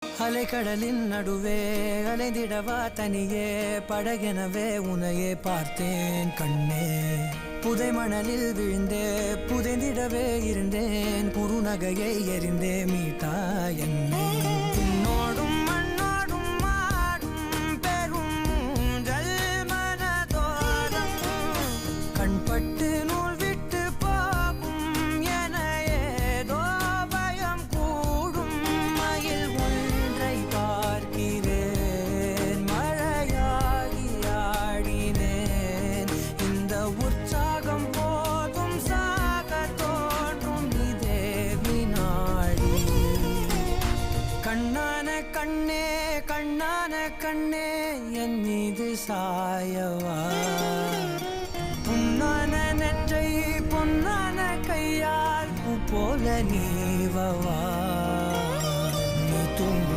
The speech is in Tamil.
அலைக்கடலின் நடுவே அலைந்திடவா தனியே படகெனவே உனையே பார்த்தேன் கண்ணே. புதை மணலில் விழுந்தே புதைந்திடவே இருந்தேன் குறுநகையை எறிந்தே மீட்டா என்னே. உன்னோடும் மண்ணோடும் மாடும் பெரும் ஊஞ்சல் மனதோரம் கண்பட்டு நூல் விட்டு போகும் என ஏதோ பயம் கூடும். மயில் ஒன்றை பார்க்கிறேன் மழையாகி ஆடினேன். இந்த உற்சாகம் போதும் சாக தோன்றும் இதே வினாடி. கண்ணான கண்ணே கண்ணான கண்ணே என் மீது சாயவா. பொன்னான நெற்றை பொன்னான கையால் பூ போல நீவவா.